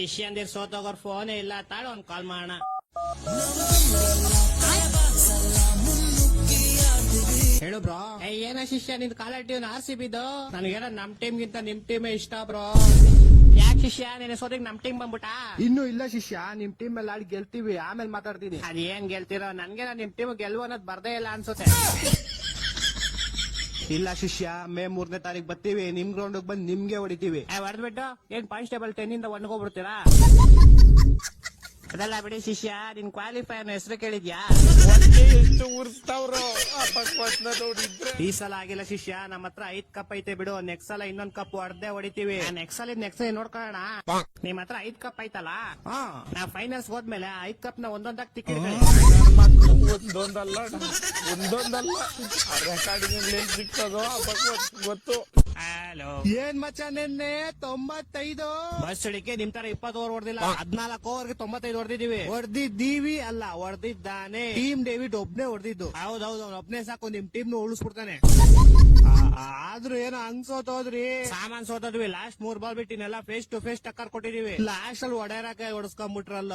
ಶಿಷ್ಯಂದಿರ್ ಸೋತೋಗೋರ್ ಫೋನೇ ಇಲ್ಲ, ತಾಳು ಒಂದ್ ಕಾಲ್ ಮಾಡೋಣ. ಹೇಳು ಬ್ರೋ. ಏನ ಶಿಷ್ಯ ನಿಂದ ಕಾಲರ್ ಟೀಮ್ RCB ದು? ನನಗೇನ ನಮ್ ಟೀಮ್ ಗಿಂತ ನಿಮ್ ಟೀಮೇ ಇಷ್ಟ ಬ್ರೋ. ಯಾಕೆ ಶಿಷ್ಯ ನಿನ್ನ ಸೋದಿಗೆ ನಮ್ ಟೀಮ್ ಬಂದ್ಬಿಟ್ಟ? ಇನ್ನು ಇಲ್ಲ ಶಿಷ್ಯ, ನಿಮ್ ಟೀಮ್ ಮೇಲೆ ಆಡಿ ಗೆಲ್ತೀವಿ, ಆಮೇಲೆ ಮಾತಾಡ್ತೀನಿ. ಅದೇನ್ ಗೆಲ್ತಿರೋ, ನನ್ಗೆ ನಿಮ್ ಟೀಮ್ ಗೆಲ್ವು ಅನ್ನೋದು ಬರ್ದೇ ಇಲ್ಲ ಅನ್ಸುತ್ತೆ. ಇಲ್ಲ ಶಿಷ್ಯ, ಮೇ 3ನೇ ತಾರೀಕು ಬರ್ತೀವಿ, ನಿಮ್ ಗ್ರೌಂಡ್ ಬಂದ್ ನಿಮ್ಗೆ ಹೊಡಿತೀವಿ. ಹೊಡೆದ್ಬಿಟ್ಟು ಏನ್ ಕಾನ್ಸ್ಟೇಬಲ್ 10 ಇಂದ ಒಣ್ಗೋಗ್ಬಿಡ್ತೀರಾ? ಅದೆಲ್ಲ ಬಿಡಿ ಶಿಷ್ಯ, ನಿನ್ ಕ್ವಾಲಿಫೈರ್ ಹೆಸರು ಕೇಳಿದ್ಯಾ? ಎಷ್ಟು ಉರ್ಸ್ತಾವ್ರೋ ಈ ಸಲ ಆಗಿಲ್ಲ ಶಿಷ್ಯ, ನಮ್ಮ ಹತ್ರ 5 ಕಪ್ ಐತೆ ಬಿಡು, ನೆಕ್ಸ್ಟ್ ಸಲ ಇನ್ನೊಂದ್ ಕಪ್ ಹೊಡೆದೇ ಹೊಡಿತೀವಿ. ನೆಕ್ಸ್ಟ್ ನೋಡ್ಕೊಳ್ಳೋಣ. ನಿಮ್ ಹತ್ರ 5 ಕಪ್ ಐತಲ್ಲ, ನಾ ಫೈನಲ್ಸ್ ಹೋದ್ಮೇಲೆ 5 ಕಪ್ ನ ಒಂದೊಂದಾಗಿ ತಿಕ್ಕಿಡ್ಕೊಳ್ಳಿ. ಒಂದೊಂದಲ್ಲ ರೆಕಾರ್ಡಿಂಗ್ ಸಿಕ್ತದೋ ಗೊತ್ತು. ಹಲೋ, ಏನ್ ಮಚ್ಚ ನಿನ್ನೆ 95 ಬಸ್ ಹಿಡಿಕೆ ನಿಮ್ ತರ 20 ಓವರ್ ಹೊಡೆದಿಲ್ಲ, 14 ಓವರ್ಗೆ 95 ಹೊಡೆದಿದೀವಿ. ಹೊಡೆದಿದ್ದೀವಿ ಅಲ್ಲ, ಹೊಡೆದಿದ್ದಾನೆ. ಟೀಮ್ ಡೇವಿಡ್ ಒಬ್ನೇ ಹೊಡೆದಿದ್ದು. ಹೌದೌದು, ಒಬ್ನೇ ಸಾಕು, ನಿಮ್ ಟೀಮ್ ನ ಉಳಿಸ್ಬಿಡ್ತಾನೆ. ಆದ್ರೂ ಏನೋ ಹಂಗ್ ಸೋತೋದ್ರಿ. ಸಾಮಾನ್ ಸೋತದ್ವಿ, ಲಾಸ್ಟ್ 3 ಬಾಲ್ ಬಿಟ್ಟಿನೆಲ್ಲ ಫೇಸ್ ಟು ಫೇಸ್ ಟಕ್ಕರ್ ಕೊಟ್ಟಿದೀವಿ. ಲಾಸ್ಟ್ ಅಲ್ಲಿ ಹೊಡೆಯರಕ್ಕೆ ಹೊಡೆಸ್ಕೊಂಡ್ಬಿಟ್ರಲ್ಲ.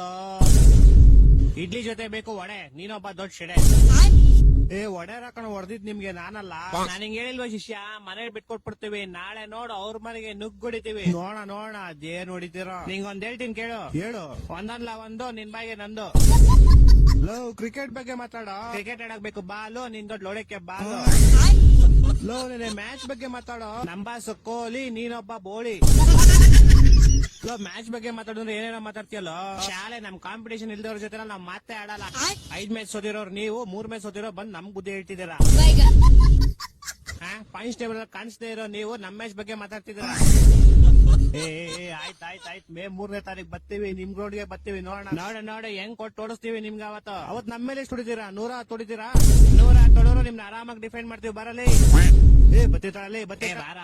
ಇಡ್ಲಿ ಜೊತೆ ಬೇಕು ವಡೆ, ನೀನೊಬ್ಬ ದೊಡ್ಡ ಶೆಡೆ. ಹೊಡೆಯರಕಣ ಹೊಡೆದಿದ್ ನಿಮ್ಗೆ, ನಾನಲ್ಲ. ನಾನು ಹಿಂಗ್ ಹೇಳಿಲ್ವಾ ಶಿಷ್ಯ, ಮನೇಲಿ ಬಿಟ್ಕೊಟ್ಬಿಡ್ತೀವಿ, ನಾಳೆ ನೋಡು ಅವ್ರ ಮನೆಗೆ ನುಗ್ಗೊಡಿತೀವಿ. ನೋಡ ಅದೇನ್ ಹೊಡಿತೀರ. ನಿಂಗೊಂದ್ ಹೇಳ್ತೀನಿ ಕೇಳು. ಹೇಳು. ಒಂದಲ್ಲ ಒಂದು, ನಿನ್ ಬಾಯಿಗೆ ನಂದು. ಕ್ರಿಕೆಟ್ ಬಗ್ಗೆ ಮಾತಾಡ. ಕ್ರಿಕೆಟ್ ಆಡಕ್ ಬೇಕು ಬಾಲು, ನಿನ್ ದೊಡ್ಡ ಲೋಡಕ್ಕೆ ಬಾಲು. ಮ್ಯಾಚ್ ಬಗ್ಗೆ ಮಾತಾಡೋ. ನಂಬಾಸ್ ಕೊಹ್ಲಿ, ನೀನೊಬ್ಬ ಬೋಳಿ. ಮ್ಯಾಚ್ ಬಗ್ಗೆ ಮಾತಾಡಿದ್ರೆ ಏನೇನೋ ಮಾತಾಡ್ತೀಯಲ್ಲ. ಶಾಲೆ ನಮ್ ಕಾಂಪಿಟೇಷನ್ ಇಲ್ದವ್ರ ಜೊತೆ ನಾವ್ ಮಾತೇ ಆಡಲ್ಲ. 5 ಮ್ಯಾಚ್ ಸೋದಿರೋರು ನೀವು, 3 ಮ್ಯಾಚ್ ಸೋದಿರೋ ಬಂದ್ ನಮ್ ಬುದ್ಧಿ ಹೇಳ್ತಿದ್ದೀರಾ. ಪಾಯಿಂಟ್ಸ್ ಟೇಬಲ್ ಕಾಣಿಸ್ದೇ ಇರೋ ನೀವು ನಮ್ ಮ್ಯಾಚ್ ಬಗ್ಗೆ ಮಾತಾಡ್ತಿದ್ದೀರಾ. ಆಯ್ತಾಯ್ತು, ಮೇ 3ನೇ ತಾರೀಕು ಬರ್ತೀವಿ, ನಿಮ್ ಗ್ರೌಂಡ್ಗೆ ಬರ್ತೀವಿ. ನೋಡ ಹೆಂಗ್ ಕೊಟ್ಟು ಓಡಿಸ್ತೀವಿ ನಿಮ್ಗೆ. ಅವತ್ ನಮ್ಮ ಮೇಲೆ ಎಷ್ಟು ಹೊಡಿತೀರಾ? 100 ಹೊಡಿತೀರಾ? 100 ತೊಡೋರು ನಿಮ್ನ ಆರಾಮಾಗಿ ಡಿಫೆಂಡ್ ಮಾಡ್ತೀವಿ. ಬರಲಿ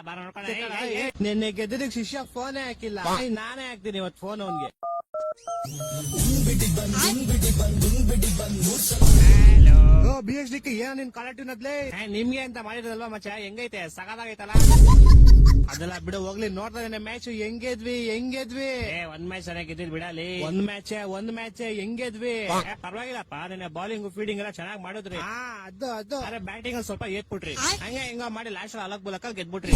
ಬಾರ ನೋಡ್ಕೊಂಡ. ನಿನ್ನೆ ಗೆದ್ದಿದ್ದಕ್ಕೆ ಶಿಷ್ಯ ಫೋನೇ ಹಾಕಿಲ್ಲ. ನಾನೇ ಹಾಕ್ತೀನಿ ಇವತ್ತು ಫೋನ್ ಅವನ್ಗೆ. BHDK ಏನ ನಿನ್ ಕಾಲೇಟಿವ್ ನದ್ಲೇ? ನಿಮ್ಗೆ ಅಂತ ಮಾಡಿದ್ರಲ್ವಾ ಮಚ್ಚ, ಹೆಂಗೈತೆ? ಸಗದಾಗೈತಲ್ಲ. ಅದೆಲ್ಲ ಬಿಡು, ಹೋಗ್ಲಿ. ನೋಡ್ತಾ ಮ್ಯಾಚ್ ಹೆಂಗೆದ್ವಿ. ಒಂದ್ ಮ್ಯಾಚ್ ಸರಿಯಾಗಿ ಗೆದ್ದಿದ್ ಬಿಡಲಿ. ಒಂದ್ ಮ್ಯಾಚ್ ಹೆಂಗೆದ್ವಿ. ಪರವಾಗಿಲ್ಲಪ್ಪ, ನಿನ್ನೆ ಬಾಲಿಂಗ್ ಫೀಲ್ಡಿಂಗ್ ಎಲ್ಲ ಚೆನ್ನಾಗಿ ಮಾಡಿದ್ರಿ. ಅದು ಅರೆ ಬ್ಯಾಟಿಂಗ್ ಅಲ್ಲಿ ಸ್ವಲ್ಪ ಏತ್ಬಿಟ್ರಿ, ಹಂಗೆ ಹಿಂಗ ಮಾಡಿ ಲಾಸ್ಟ್ ಅಲಕ್ ಬುಲಕ ಗೆದ್ಬಿಟ್ರಿ.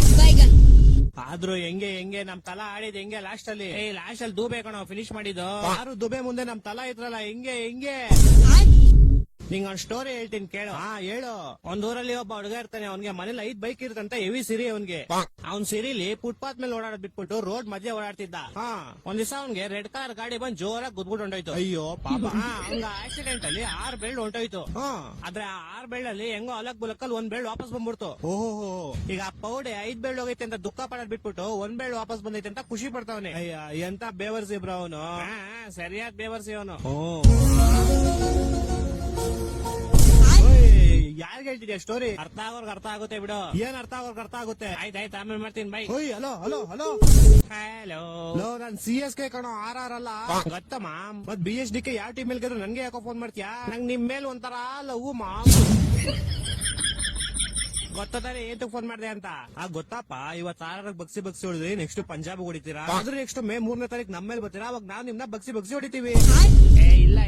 ಆದ್ರೂ ಹೆಂಗೆ ನಮ್ ತಲಾ ಆಡಿದ್ ಹೆಂಗೆ ಲಾಸ್ಟ್ ಅಲ್ಲಿ. ಲಾಸ್ಟ್ ಅಲ್ಲಿ ದೂಬೆ ಕಣ ಫಿನಿಶ್ ಮಾಡಿದ್ದು. ಯಾರು ದುಬೆ ಮುಂದೆ ನಮ್ ತಲಾ ಇದ್ರಲ್ಲ, ಹೆಂಗೆ ನಿಂಗೊಂದ್ ಸ್ಟೋರಿ ಹೇಳ್ತೀನಿ ಕೇಳು. ಹೇಳು. ಒಂದ್ ಊರಲ್ಲಿ ಒಬ್ಬ ಹುಡುಗ ಇರ್ತಾನೆ, ಅವ್ನಿಗೆ ಮನೇಲಿ 5 ಬೈಕ್ ಇರ್ತಂತ, ಹೆವಿ ಸಿರಿ ಅವ್ನಿಗೆ. ಅವ್ನ್ ಸಿರಿಲಿ ಫುಟ್ಪಾತ್ ಮೇಲೆ ಓಡಾಡೋದ್ ಬಿಟ್ಬಿಟ್ಟು ರೋಡ್ ಮಧ್ಯೆ ಓಡಾಡ್ತಿದ್ದ. ಒಂದ್ ದಿವಸ ಅವ್ನಿಗೆ ರೆಡ್ ಕಲರ್ ಗಾಡಿ ಬಂದ್ ಜೋರಾಗಿ ಗುದ್ಬಿಟ್ಟು ಹೊಂಟೋಯ್ತು. ಅಯ್ಯೋ ಪಾಪ. ಹಂಗ ಆಕ್ಸಿಡೆಂಟ್ ಅಲ್ಲಿ 6 ಬೆಳ್ಳು ಹೊಂಟೋಯ್ತು. ಆದ್ರೆ ಆ 6 ಬೆಳ್ಳಲ್ಲಿ ಹೆಂಗೋ ಅಲಕ್ ಬುಲಕ್ಕಲ್ಲಿ 1 ಬೆಳ್ಳು ವಾಪಸ್ ಬಂದ್ಬಿಡ್ತು. ಓಹೋ. ಈಗ ಪೌಡೆ 5 ಬೆಳ್ಳು ಹೋಗೈತೆ ಅಂತ ದುಃಖ ಪಡೋದ್ ಬಿಟ್ಬಿಟ್ಟು 1 ಬೆಳ್ಳು ವಾಪಸ್ ಬಂದೈತೆ ಅಂತ ಖುಷಿ ಪಡ್ತಾವನೆ. ಎಂತ ಬೇವರ್ಸಿ ಬ್ರೋ ಅವನು. ಸರಿಯಾದ ಬೇವರ್ಸಿ ಅವನು. ಯಾರಿಗೆ ಹೇಳ್ತಿದ್ಯಾ ಸ್ಟೋರಿ? ಅರ್ಥ ಆಗೋರ್ಗ್ ಅರ್ಥ ಆಗುತ್ತೆ ಬಿಡು. ಏನ್ ಅರ್ಥ ಆಗುತ್ತೆ? ಆಯ್ತಾಯ್ತು, ಆಮೇಲೆ ಮಾಡ್ತೀನಿ by. Hello. Hello, non CSK ಕಣೋ, RR ಅಲ್ಲ. ಗೊತ್ತಮ್ಮ. ಮತ್ BHDK ಯಾವ ಟೀಮ್ ಮೇಲೆ ಗೆದ್ರು ನನ್ಗೆ ಯಾಕೋ ಫೋನ್ ಮಾಡ್ತೀಯಾ? ನಂಗ್ ನಿಮ್ ಮೇಲೆ ಒಂಥರ ಲವ್ ಮಾಮ್. ಗೊತ್ತಾನೆ ಏತಕ್ ಫೋನ್ ಮಾಡ್ದೆ ಅಂತ? ಗೊತ್ತಪ್ಪ, ಇವತ್ತು RR ಬಗ್ಸಿ ಹೊಡಿದ್ರಿ, ನೆಕ್ಸ್ಟ್ ಪಂಜಾಬ್ ಹೊಡಿತೀರಾ. ಅದ್ರ ನೆಕ್ಸ್ಟ್ ಮೇ 3ನೇ ತಾರೀಕು ನಮ್ಮ ಮೇಲೆ ಬರ್ತೀರಾ, ಅವಾಗ ನಾವ್ ನಿಮ್ನ ಬಗ್ಸಿ ಹೊಡಿತೀವಿ.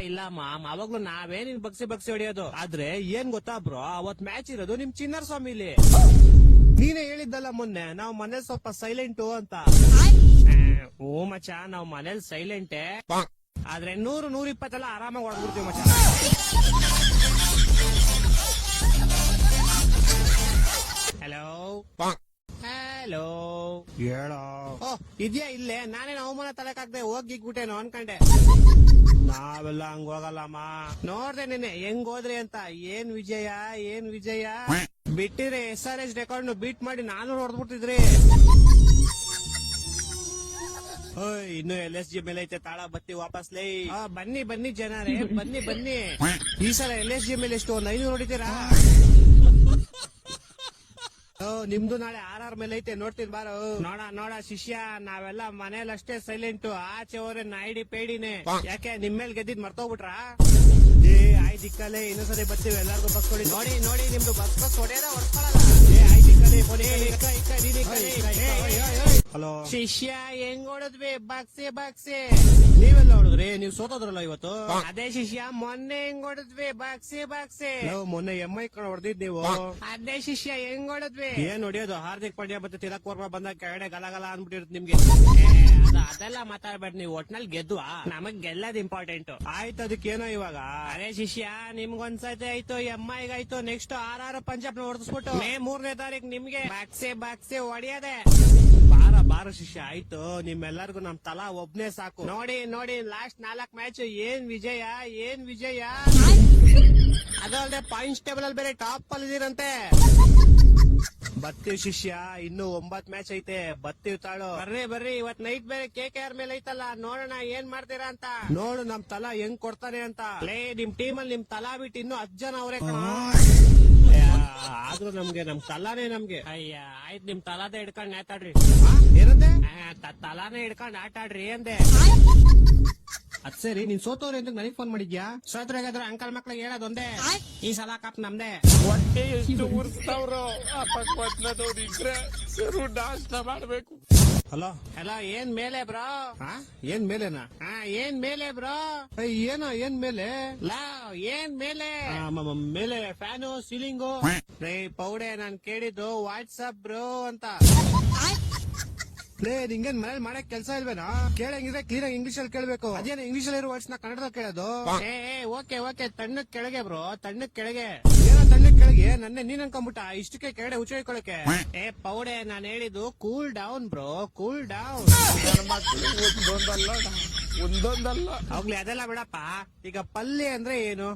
ಇಲ್ಲ ಮಾಮ್, ಅವಾಗ್ಲೂ ನಾವೇ ನಿನ್ ಬಗ್ಸಿ ಹೊಡಿಯೋದು. ಆದ್ರೆ ಏನ್ ಗೊತ್ತಾ ಬ್ರೋ, ಅವತ್ ಮ್ಯಾಚ್ ಇರೋದು ನಿಮ್ ಚಿನ್ನರ್ ಸ್ವಾಮಿಲಿ. ನೀನೇ ಹೇಳಿದ್ದಲ್ಲ ಮೊನ್ನೆ, ನಾವ್ ಮನೇಲಿ ಸ್ವಲ್ಪ ಸೈಲೆಂಟು ಅಂತ. ಓ ಮಚ್ಚ, ನಾವ್ ಮನೇಲಿ ಸೈಲೆಂಟೇ, ಆದ್ರೆ 100-120 ಎಲ್ಲ ಆರಾಮಾಗಿ ಹೊಡ್ಬಿಡ್ತೀವಿ ಮಚ್ಚ. ಹಲೋ, ಹೇಳೋ. ಇದ್ಯಾ ಇಲ್ಲೇ? ನಾನೇನು ಅವಮಾನ ತಲೆಕಾಗ್ದೆ ಹೋಗಿಗ್ಬಿಟ್ಟೇನೋ ಅನ್ಕಂಡೆ. ನಾವೆಲ್ಲ ಹಂಗ ಹೋಗಲ್ಲಮ್ಮ. ನೋಡ್ದೆ ನಿನ್ನೆ ಹೆಂಗ್ ಹೋದ್ರಿ ಅಂತ. ಏನ್ ವಿಜಯ ಬಿಟ್ಟಿದ್ರೆ SRH ರೆಕಾರ್ಡ್ ಬೀಟ್ ಮಾಡಿ 400 ಹೊಡೆದ್ಬಿಟ್ಟಿದ್ರಿ. ಇನ್ನು LSG ಮೇಲೆ ಐತೆ ತಾಳ, ಬತ್ತಿ ವಾಪಸ್ ಲೈ. ಬನ್ನಿ ಜನರೇ, ಬನ್ನಿ. ಈ ಸಲ LSG ಮೇಲೆ ಎಷ್ಟು? 500 ಹೊಡಿತೀರಾ? ನಿಮ್ದು ನಾಳೆ RR ಮೇಲೆ ಐತೆ, ನೋಡ್ತೀನಿ ಬಾರೋ. ನೋಡ ಶಿಷ್ಯ, ನಾವೆಲ್ಲ ಮನೇಲಿ ಅಷ್ಟೇ ಸೈಲೆಂಟು, ಆಚೆ ಹೋದ್ರೆ ನಾಯಿಡಿ ಪೇಡಿನೇ. ಯಾಕೆ ನಿಮ್ಮೇಲ್ ಗೆದ್ದಿದ್ ಮರ್ತೋಗ್ಬಿಟ್ರಾ? ಆಯ್ತು ಇಕ್ಕಲೆ, ಇನ್ನೊಂದ್ಸರಿ ಬರ್ತೀವಿ, ಎಲ್ಲಾರ್ಗು ಬಸ್ ಕೊಡಿ. ನೋಡಿ ನಿಮ್ದು ಬಸ್ ಹೊಡೆಯೋದ ಹೊಡ್ಕೊಳಲ್ಲ. ಆಯ್ತು ಇಕ್ಕಲೆ. ಹಲೋ ಶಿಷ್ಯ ಹೆಂಗ್ ಹೊಡದ್ವಿ ಬಾಕ್ಸೆ ನೀವೆಲ್ಲ ಹೊಡೆದ್ರಿ ನೀವ್ ಸೋತೋದ್ರಲ್ಲ ಇವತ್ತು ಅದೇ ಶಿಷ್ಯ ಮೊನ್ನೆ ಹೆಂಗ್ ಹೊಡದ್ವಿ ಬಾಕ್ಸೆ ನಾವು ಮೊನ್ನೆ MI ಕಡೆ ಹೊಡೆದಿದ್ ನೀವು ಅದೇ ಶಿಷ್ಯ ಹೆಂಗ್ ಹೊಡದ್ವಿ ಏನ್ ಹೊಡಿಯೋದು ಹಾರ್ದಿಕ್ ಪಾಂಡ್ಯ ಮತ್ತೆ ತಿಲಕ್ ವರ್ಮಾ ಬಂದಾಗ ಕೆಳಗಡೆ ಗಲ ಅಂದ್ಬಿಟ್ಟಿರುತ್ತೆ ನಿಮ್ಗೆ ಅದೆಲ್ಲ ಮಾತಾಡ್ಬೇಡ ನೀವು ಒಟ್ನಲ್ಲಿ ಗೆದ್ವಾ ನಮಗ್ ಗೆಲ್ಲದ್ ಇಂಪಾರ್ಟೆಂಟ್. ಆಯ್ತು ಅದಕ್ಕೇನೋ ಇವಾಗ ಅದೇ ಶಿಷ್ಯ ನಿಮ್ಗೊಂದ್ಸತಿ ಆಯ್ತು MIಗಾಯ್ತು ನೆಕ್ಸ್ಟ್ RR ಪಂಜಾಬ್ನ ಹೊಡೆದ್ಬಿಟ್ಟು ಮೇ 3ನೇ ತಾರೀಕು ನಿಮ್ಗೆ ಬಾಕ್ಸೆ ಹೊಡಿಯದೆ. ಬಾರ ಶಿಷ್ಯ ಆಯ್ತು ನಿಮ್ಮೆಲ್ಲರಿಗೂ ನಮ್ ತಲಾ ಒಬ್ನೇ ಸಾಕು. ನೋಡಿ ಲಾಸ್ಟ್ 4 ಮ್ಯಾಚ್ ಏನ್ ವಿಜಯ ಅದಲ್ಲದೆ ಪಾಯಿಂಟ್ಸ್ ಟೇಬಲ್ ಅಲ್ಲಿ ಬೇರೆ ಟಾಪ್ ಅಲ್ಲಿ ಇದೀರಂತೆ. ಬತ್ತೀವ್ ಶಿಷ್ಯ ಇನ್ನು 9 ಮ್ಯಾಚ್ ಐತೆ ಬತ್ತೀವ್ ತಾಳು. ಬರ್ರಿ ಇವತ್ ನೈಟ್ ಬೇರೆ KKR ಮೇಲೆ ಐತಲ್ಲ ನೋಡೋಣ ಏನ್ ಮಾಡ್ತೀರಾ ಅಂತ. ನೋಡು ನಮ್ ತಲಾ ಹೆಂಗ್ ಕೊಡ್ತಾನೆ ಅಂತ. ನಿಮ್ ಟೀಮ್ ಅಲ್ಲಿ ನಿಮ್ ತಲಾ ಬಿಟ್ಟು ಇನ್ನು 10 ಜನ ಅವ್ರೆ ಆದ್ರೂ ನಮ್ ತಲಾನೇ ನಮ್ಗೆ. ಅಯ್ಯ ಆಯ್ತು ನಿಮ್ ತಲಾದ ಹಿಡ್ಕೊಂಡ್ ಆಟಾಡ್ರಿ. ಏನಂದೆ ತಲಾನೇ ಹಿಡ್ಕೊಂಡ್ ಆಟಾಡ್ರಿ ಅಂದೆ. ಅದ್ ಸರಿ ನೀನ್ ಸೋತವ್ರೆ ಅಂತ ನನಗ್ ಫೋನ್ ಮಾಡಿದ್ಯಾ? ಸೋತ್ರಾಗಾದ್ರು ಅಂಕಲ್ ಮಕ್ಳಿಗೆ ಹೇಳೋದೊಂದೇ ಈ ಸಲ ಕಪ್ ನಮ್ದೆ. ಹೊಟ್ಟೆ ಎಷ್ಟು ಉರ್ಸ್ತಾವ್ರೋ ಆ ಪಕ್ವತ್ನದವ್ರು ಇದ್ರೆ ಸರು ನಾಷ್ಟ ಮಾಡ್ಬೇಕು. ಹಲೋ ಏನ್ ಮೇಲೆ ಬ್ರೋ? ಏನ್ ಮೇಲೆನಾ? ಏನ್ ಮೇಲೆ ಬ್ರೋ? ಏನೋ ಏನ್ ಮೇಲೆ? ಏನ್ ಮೇಲೆ? ಮೇಲೆ ಫ್ಯಾನು ಸೀಲಿಂಗು. ಪೌಡೆ ನಾನ್ ಕೇಳಿದ್ದು ವಾಟ್ಸಪ್ ಬ್ರೋ ಅಂತ. ನಿಂಗೇನ್ ಮನೇಲಿ ಮಾಡಕ್ ಕೆಲ್ಸ ಇಲ್ವೇನಾ? ಕೇಳಂಗಿದ್ರೆ ಕ್ಲೀನ್ ಆಗಿ ಇಂಗ್ಲಿಷ್ ಅಲ್ಲಿ ಕೇಳ್ಬೇಕು. ಅದೇನ ಇಂಗ್ಲಿಷ್ ಅಲ್ಲಿ ಇರೋ ವರ್ಡ್ಸ್ ನ ಕನ್ನಡದಲ್ಲಿ ಕೇಳೋದು. ಓಕೆ ತಣ್ಣಕ್ ಕೆಳಗೆ ಬ್ರೋ, ತಣ್ಣಕ್ ಕೆಳಗೆ. ಏನೋ ತಣ್ಣಕ್ ಕೆಳಗೆ ನನ್ನೆ ನೀನ್ ಅನ್ಕೊಂಬಿಟ್ಟ ಇಷ್ಟಕ್ಕೆ ಕೆಳಗಡೆ ಹುಚ್ಚಿಕೊಳ್ಳಕ್ಕೆ. ಪೌಡೆ ನಾನ್ ಹೇಳಿದ್ದು cool down bro, cool down. ನನ್ನ ಮಕ್ಳು ಒಂದೊಂದಲ್ಲ ಹೋಗ್ಲಿ ಅದೆಲ್ಲ ಬಿಡಪ್ಪ. ಈಗ ಪಲ್ಯ ಅಂದ್ರೆ ಏನು?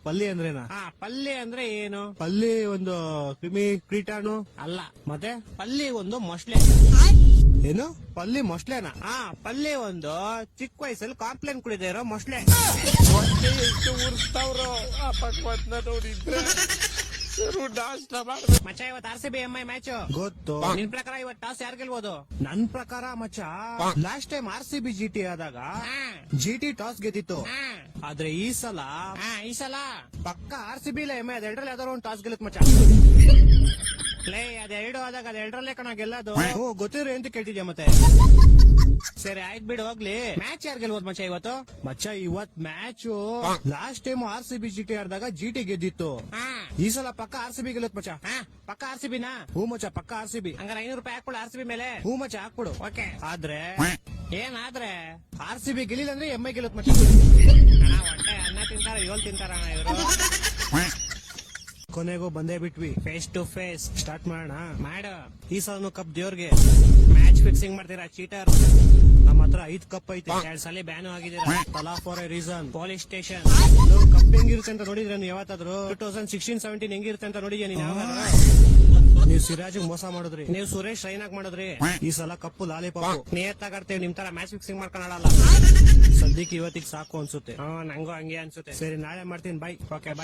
ಪಲ್ಯ ಅಂದ್ರೇನಾ? ಪಲ್ಯ ಅಂದ್ರೆ ಏನು? ಪಲ್ಲಿ ಒಂದು ಕ್ರಿಮಿ ಕೀಟಾಣು ಅಲ್ಲ, ಮತ್ತೆ ಪಲ್ಲಿ ಒಂದು ಮೊಸ್ಲೆ. ಏನು ಪಲ್ಲಿ ಮೊಸ್ಲೆನಾ? ಪಲ್ಲಿ ಒಂದು ಚಿಕ್ಕ ವಯಸ್ಸಲ್ಲಿ ಕಾಂಪ್ಲೇನ್ ಕುಡಿದೇ ಇರೋ ಮೊಸ್ಲೆ. ಹೊಟ್ಟೆ ಎಷ್ಟು ಉರ್ಸ್ತಾವ್ರೋ ಆ ಪಕ್ವತ್ನದವ್ರು ಇದ್ರೆ ಸರು ನಾಷ್ಟ ಮಾಡ್ಬೇಕು. ಮಚ್ಚ ಇವತ್ತು RCB MI ಮ್ಯಾಚ್ ಗೊತ್ತು. ನಿನ್ ಪ್ರಕಾರ ಇವತ್ತು ಟಾಸ್ ಯಾರು ಗೆಲ್ಬೋದು? ನನ್ ಪ್ರಕಾರ ಮಚ್ಚ ಲಾಸ್ಟ್ ಟೈಮ್ RCB GT ಆದಾಗ GT ಟಾಸ್ ಗೆದ್ದಿತ್ತು. ಆದ್ರೆ ಈ ಸಲ ಪಕ್ಕ RCB ಇಲ್ಲ MI ಅದೆರಡರಲ್ಲಿ ಯಾವ್ದಾದ್ರು ಒಂದು ಟಾಸ್ ಗೆಲ್ಲುತ್ತೆ ಮಚ್ಚ. ಅದೆರಡು ಆದಾಗ ಅದೆರಡರಲ್ಲೇ ಕಣ ಗೆಲ್ಲೋದು. ಗೊತ್ತಿರೋ ಅಂತ ಕೇಳ್ತಿದ್ಯಾ ಮತ್ತೆ? ಸರಿ ಆಯ್ತು ಬಿಡು ಹೋಗ್ಲಿ. ಮ್ಯಾಚ್ ಯಾರು ಗೆಲ್ಬೋದು ಮಚ್ಚ ಇವತ್ತು? ಮಚ್ಚ ಇವತ್ match last time RCB GT ಆಡಿದಾಗ GT ಗೆದ್ದಿತ್ತು. ಈ ಸಲ ಪಕ್ಕ RCB ಗೆಲ್ಲುತ್ತೆ ಮಚ್ಚ. ಪಕ್ಕ RCBನಾ? ಹೂ ಮಚ್ಚ ಪಕ್ಕ RCB. ಹಂಗಾರೆ 500 ರೂಪಾಯಿ ಹಾಕ್ಬಿಡು RCB ಮೇಲೆ. ಹೂ ಮಚ್ಚ ಹಾಕ್ಬಿಡು. ಓಕೆ. ಆದ್ರೆ ಏನಾದ್ರೆ RCB ಗೆಲ್ಲಿಲ್ಲ ಅಂದ್ರೆ MI ಗೆಲ್ಲುತ್ತೆ ಮಚ್ಚ. ಹೊಟ್ಟೆ ಅನ್ನ ತಿಂತಾರ ಏಳ್ ತಿಂತಾರ ಇವರು. ಕೊನೆಗೂ ಬಂದೇ ಬಿಟ್ವಿ. ಫೇಸ್ ಟು ಫೇಸ್ ಸ್ಟಾರ್ಟ್ ಮಾಡೋಣ. ಮಾಡು. ಈ ಸಲನು ಕಪ್ ದೇವ್ರಿಗೆ. ಮ್ಯಾಚ್ ಫಿಕ್ಸಿಂಗ್ ಮಾಡ್ತೀರಾ ಚೀಟರ್? ನಮ್ಮ ಹತ್ರ 5 ಕಪ್ ಐತೆ. 2 ಸಲ ಬ್ಯಾನು ಆಗಿದ್ದೀರಾ. ತಲಾ for A reason. Police station. Cup ಹೆಂಗಿರುತ್ತೆ ಅಂತ ನೋಡಿದ್ರೆ ನೀವು ಯಾವತ್ತಾದ್ರು 2016-17 ಹೆಂಗಿರುತ್ತೆ ಅಂತ ನೋಡಿದ್ಯಾ ನೀನ್ ಯಾವಾಗಾದ್ರು? ನೀವು ಸಿರಾಜ್ ಮೋಸ ಮಾಡಿದ್ರಿ, ನೀವು ಸುರೇಶ್ ರೈನಾಗ್ ಮಾಡಿದ್ರಿ. ಈ ಸಲ ಕಪ್ಪು ಲಾಲಿಪಾಪ್. ನಿಯತ್ತಾಗಿರ್ತೀವಿ ನಿಮ್ ತರ ಮ್ಯಾಚ್ ಫಿಕ್ಸಿಂಗ್ ಮಾಡ್ಕೊಳಲ್ಲ. ಸದ್ಯಕ್ಕೆ ಇವತ್ತಿಗೆ ಸಾಕು ಅನ್ಸುತ್ತೆ. ನಂಗೂ ಹಂಗೆ ಅನ್ಸುತ್ತೆ. ಸರಿ ನಾಳೆ ಮಾಡ್ತೀನಿ. ಬಾಯ್. ಓಕೆ ಬಾಯ್.